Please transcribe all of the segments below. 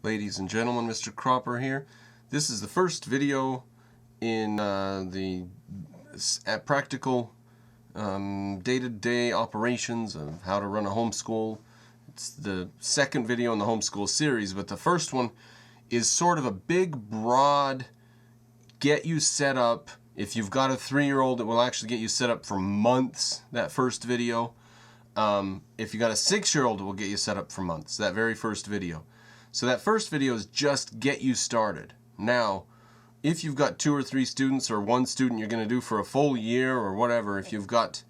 Ladies and gentlemen, Mr. Cropper here. This is the first video in the practical day-to-day operations of how to run a homeschool. It's the second video in the homeschool series, but the first one is sort of a big, broad, get you set up. If you've got a 3-year-old, it will actually get you set up for months, that first video. If you got a 6-year-old, it will get you set up for months, that very first video. So that first video is just get you started. Now, if you've got 2 or 3 students or 1 student you're going to do for a full year or whatever, if you've got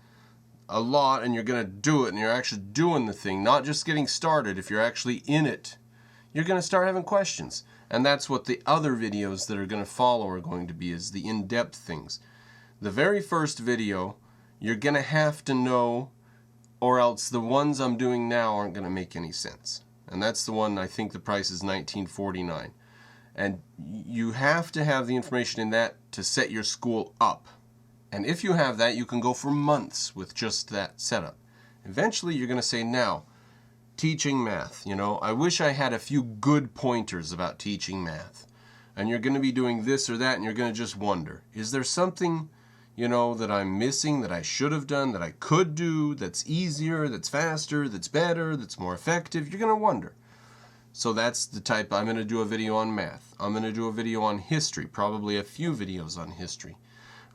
a lot and you're going to do it and you're actually doing the thing, not just getting started, if you're actually in it, you're going to start having questions. And that's what the other videos that are going to follow are going to be, is the in-depth things. The very first video, you're going to have to know, or else the ones I'm doing now aren't going to make any sense. And that's the one, I think the price is $19.49. And you have to have the information in that to set your school up. And if you have that, you can go for months with just that setup. Eventually, you're going to say, now, teaching math. You know, I wish I had a few good pointers about teaching math. And you're going to be doing this or that, and you're going to just wonder, is there something, you know, that I'm missing, that I should have done, that I could do, that's easier, that's faster, that's better, that's more effective? You're going to wonder. So that's the type. I'm going to do a video on math. I'm going to do a video on history, probably a few videos on history.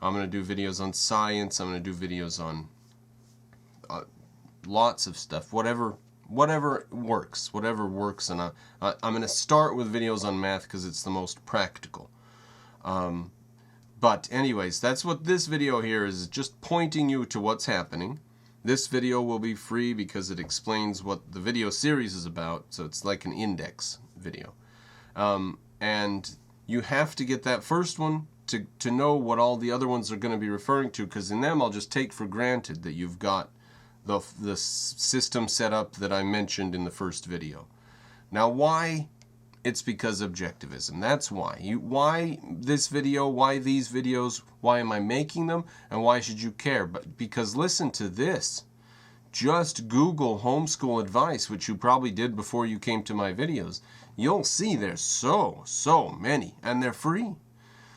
I'm going to do videos on science. I'm going to do videos on lots of stuff, whatever works, and I'm going to start with videos on math because it's the most practical. But anyways, that's what this video here is, just pointing you to what's happening. This video will be free because it explains what the video series is about, so it's like an index video. And you have to get that first one to know what all the other ones are going to be referring to, because in them I'll just take for granted that you've got the system set up that I mentioned in the first video. Now, why? It's because objectivism. That's why. Why this video? Why these videos? Why am I making them? And why should you care? But because listen to this. Just Google homeschool advice, which you probably did before you came to my videos. You'll see there's so many, and they're free.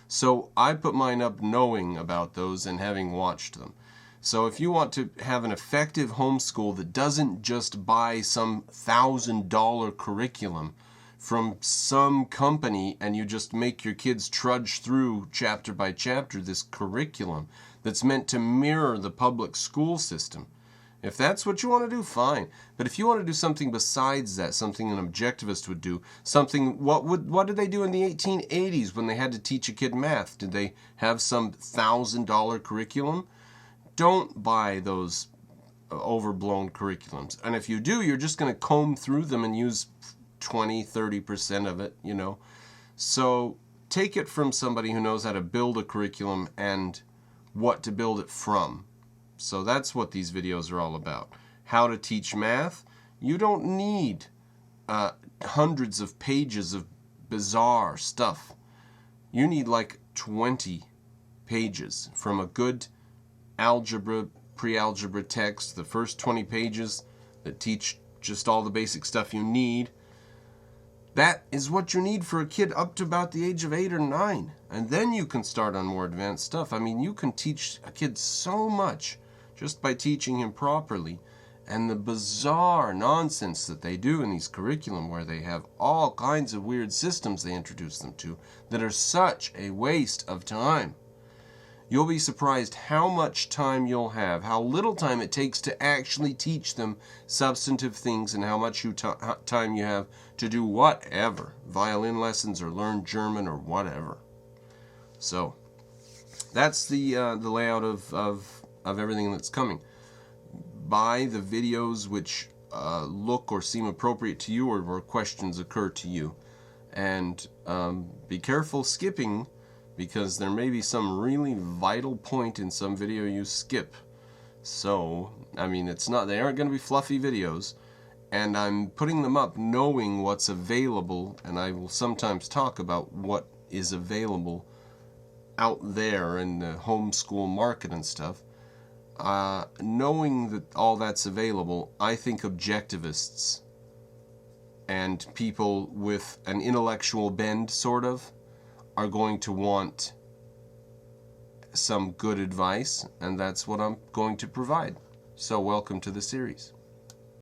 So I put mine up knowing about those and having watched them. So if you want to have an effective homeschool that doesn't just buy some $1,000 curriculum from some company and you just make your kids trudge through chapter by chapter this curriculum that's meant to mirror the public school system. If that's what you want to do, fine. But if you want to do something besides that, something an objectivist would do, something, what did they do in the 1880s when they had to teach a kid math? Did they have some $1,000 curriculum? Don't buy those overblown curriculums. And if you do, you're just going to comb through them and use 20-30% of it, you know. So take it from somebody who knows how to build a curriculum and what to build it from. So that's what these videos are all about. How to teach math. You don't need hundreds of pages of bizarre stuff. You need like 20 pages from a good algebra, pre-algebra text, the first 20 pages that teach just all the basic stuff you need. That is what you need for a kid up to about the age of 8 or 9. And then you can start on more advanced stuff. I mean, you can teach a kid so much just by teaching him properly. And the bizarre nonsense that they do in these curriculum, where they have all kinds of weird systems they introduce them to that are such a waste of time. You'll be surprised how much time you'll have, how little time it takes to actually teach them substantive things, and how much time you have to do whatever, violin lessons or learn German or whatever. So that's the layout of everything that's coming. Buy the videos which look or seem appropriate to you, or where questions occur to you, and be careful skipping, because there may be some really vital point in some video you skip. So, I mean, they aren't going to be fluffy videos, and I'm putting them up knowing what's available, and I will sometimes talk about what is available out there in the homeschool market and stuff. Knowing that all that's available, I think objectivists and people with an intellectual bend, sort of, are going to want some good advice, and that's what I'm going to provide. So welcome to the series.